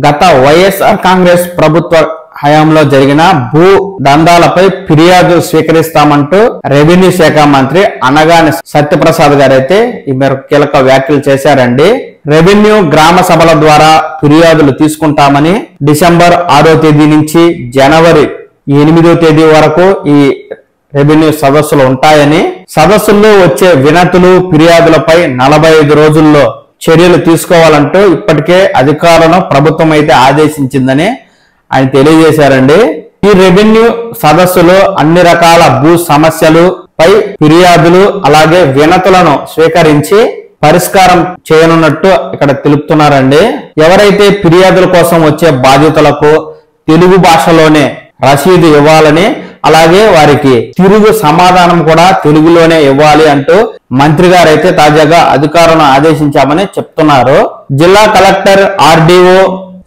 గత వైఎస్ఆర్ కాంగ్రెస్ ప్రభుత్వ హయాంలో జరిగిన భూ దందాలపై ఫిర్యాదులు స్వీకరిస్తామంటూ రెవెన్యూ శాఖ మంత్రి అనగాని సత్యప్రసాద్ గారైతే ఈ మేరకు కీలక వ్యాఖ్యలు చేశారండి. రెవెన్యూ గ్రామ సభల ద్వారా ఫిర్యాదులు తీసుకుంటామని డిసెంబర్ 6వ తేదీ నుంచి జనవరి 8వ తేదీ వరకు ఈ రెవెన్యూ సదస్సులు ఉంటాయని, సదస్సుల్లో వచ్చే వినతులు ఫిర్యాదులపై 45 రోజుల్లో చర్యలు తీసుకోవాలంటూ ఇప్పటికే అధికారులను ప్రభుత్వం అయితే ఆదేశించిందని ఆయన తెలియజేశారండి. ఈ రెవెన్యూ సదస్సులో అన్ని రకాల భూ సమస్యలు పై ఫిర్యాదులు అలాగే వినతులను స్వీకరించి పరిష్కారం చేయనున్నట్టు ఇక్కడ తెలుపుతున్నారండి. ఎవరైతే ఫిర్యాదుల కోసం వచ్చే బాధితులకు తెలుగు భాషలోనే రసీదు ఇవ్వాలని, అలాగే వారికి తిరుగు సమాధానం కూడా తెలుగులోనే ఇవ్వాలి అంటూ మంత్రి గారు అయితే తాజాగా అధికారులను ఆదేశించామని చెప్తున్నారు. జిల్లా కలెక్టర్, ఆర్డీఓ,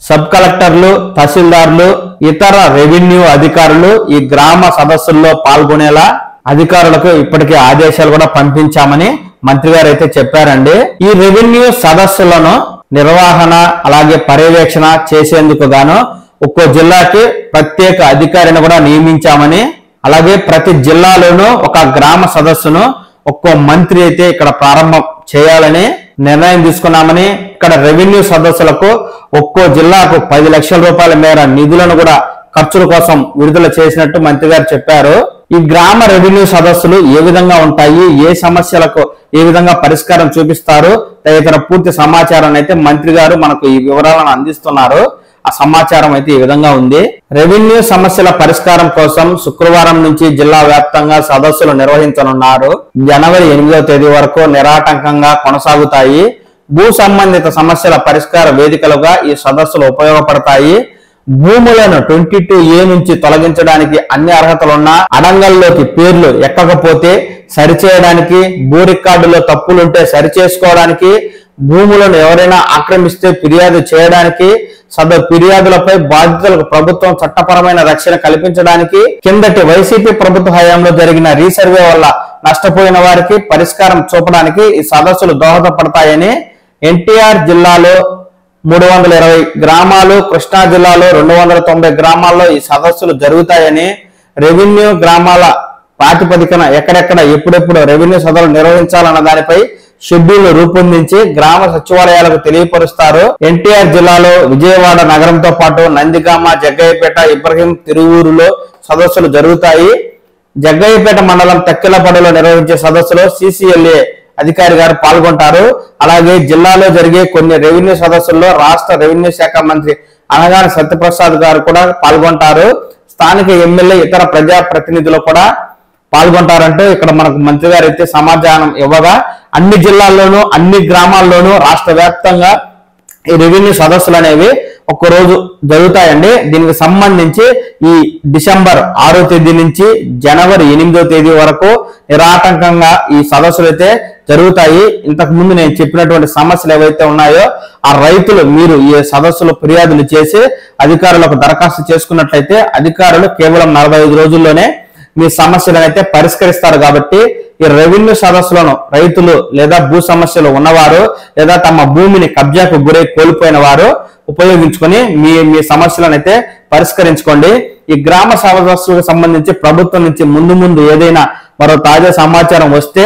సబ్ కలెక్టర్లు, తహసీల్దార్లు, ఇతర రెవెన్యూ అధికారులు ఈ గ్రామ సదస్సుల్లో పాల్గొనేలా అధికారులకు ఇప్పటికే ఆదేశాలు కూడా పంపించామని మంత్రి గారు అయితే చెప్పారండి. ఈ రెవెన్యూ సదస్సులను నిర్వహణ అలాగే పర్యవేక్షణ చేసేందుకు గాను ఒక్కో జిల్లాకి ప్రత్యేక అధికారిని కూడా నియమించామని, అలాగే ప్రతి జిల్లాలోనూ ఒక గ్రామ సదస్సును ఒక్కో మంత్రి అయితే ఇక్కడ ప్రారంభం చేయాలని నిర్ణయం తీసుకున్నామని, ఇక్కడ రెవెన్యూ సదస్సులకు ఒక్కో జిల్లాకు 10 లక్షల రూపాయల మేర నిధులను కూడా ఖర్చుల కోసం విడుదల చేసినట్టు మంత్రి గారు చెప్పారు. ఈ గ్రామ రెవెన్యూ సదస్సులు ఏ విధంగా ఉంటాయి, ఏ సమస్యలకు ఏ విధంగా పరిష్కారం చూపిస్తారు తదితర పూర్తి సమాచారాన్ని అయితే మంత్రి గారు మనకు ఈ వివరాలను అందిస్తున్నారు. ఆ సమాచారం అయితే ఈ విధంగా ఉంది. రెవెన్యూ సమస్యల పరిష్కారం కోసం శుక్రవారం నుంచి జిల్లా వ్యాప్తంగా సదస్సులు నిర్వహించనున్నారు. జనవరి 8వ తేదీ వరకు నిరాటంకంగా కొనసాగుతాయి. భూ సంబంధిత సమస్యల పరిష్కార వేదికలుగా ఈ సదస్సులు ఉపయోగపడతాయి. భూములను 22A నుంచి తొలగించడానికి అన్ని అర్హతలున్నా అడంగల్లోకి పేర్లు ఎక్కకపోతే సరిచేయడానికి, భూ రికార్డులో తప్పులుంటే సరిచేసుకోవడానికి, భూములను ఎవరైనా ఆక్రమిస్తే ఫిర్యాదు చేయడానికి, సదరు ఫిర్యాదులపై బాధితులకు ప్రభుత్వం చట్టపరమైన రక్షణ కల్పించడానికి, కిందటి వైసీపీ ప్రభుత్వ హయాంలో జరిగిన రీసర్వే వల్ల నష్టపోయిన వారికి పరిష్కారం చూపడానికి ఈ సదస్సులు దోహదపడతాయని, ఎన్టీఆర్ జిల్లాలో 320 గ్రామాలు, కృష్ణా జిల్లాలో 290 గ్రామాల్లో ఈ సదస్సులు జరుగుతాయని, రెవెన్యూ గ్రామాల ప్రాతిపదికన ఎక్కడెక్కడ ఎప్పుడెప్పుడు రెవెన్యూ సదస్సులు నిర్వహించాలన్న దానిపై షెడ్యూల్ రూపొందించి గ్రామ సచివాలయాలకు తెలియపరుస్తారు. ఎన్టీఆర్ జిల్లాలో విజయవాడ నగరంతో పాటు నందిగామ, జగ్గయ్యపేట, ఇబ్రహీం, తిరువూరులో సదస్సులు జరుగుతాయి. జగ్గయ్యపేట మండలం తక్కిలపడలో నిర్వహించే సదస్సులో CCLA అధికారి గారు పాల్గొంటారు. అలాగే జిల్లాలో జరిగే కొన్ని రెవెన్యూ సదస్సుల్లో రాష్ట్ర రెవెన్యూ శాఖ మంత్రి అనగాని సత్యప్రసాద్ గారు కూడా పాల్గొంటారు. స్థానిక ఎమ్మెల్యే, ఇతర ప్రజా ప్రతినిధులు కూడా పాల్గొంటారంటూ ఇక్కడ మనకు మంత్రి గారు అయితే సమాచారం ఇవ్వగా, అన్ని జిల్లాల్లోనూ అన్ని గ్రామాల్లోనూ రాష్ట్ర వ్యాప్తంగా ఈ రెవెన్యూ సదస్సులు అనేవి ఒక్కరోజు జరుగుతాయండి. దీనికి సంబంధించి ఈ డిసెంబర్ 6వ తేదీ నుంచి జనవరి 8వ తేదీ వరకు నిరాటంకంగా ఈ సదస్సులు అయితే జరుగుతాయి. ఇంతకు ముందు నేను చెప్పినటువంటి సమస్యలు ఏవైతే ఉన్నాయో ఆ రైతులు మీరు ఈ సదస్సులో ఫిర్యాదులు చేసి అధికారులకు దరఖాస్తు చేసుకున్నట్లయితే అధికారులు కేవలం 45 రోజుల్లోనే మీ సమస్యలను అయితే పరిష్కరిస్తారు. కాబట్టి ఈ రెవెన్యూ సదస్సులను రైతులు లేదా భూ సమస్యలు ఉన్నవారు లేదా తమ భూమిని కబ్జాకు గురై కోల్పోయిన వారు ఉపయోగించుకొని మీ సమస్యలను అయితే పరిష్కరించుకోండి. ఈ గ్రామ సదస్సులకు సంబంధించి ప్రభుత్వం నుంచి ముందు ఏదైనా మరో తాజా సమాచారం వస్తే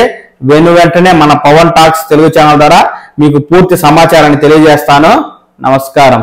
వెంటనే మన పవన్ టాక్స్ తెలుగు ఛానల్ ద్వారా మీకు పూర్తి సమాచారాన్ని తెలియజేస్తాను. నమస్కారం.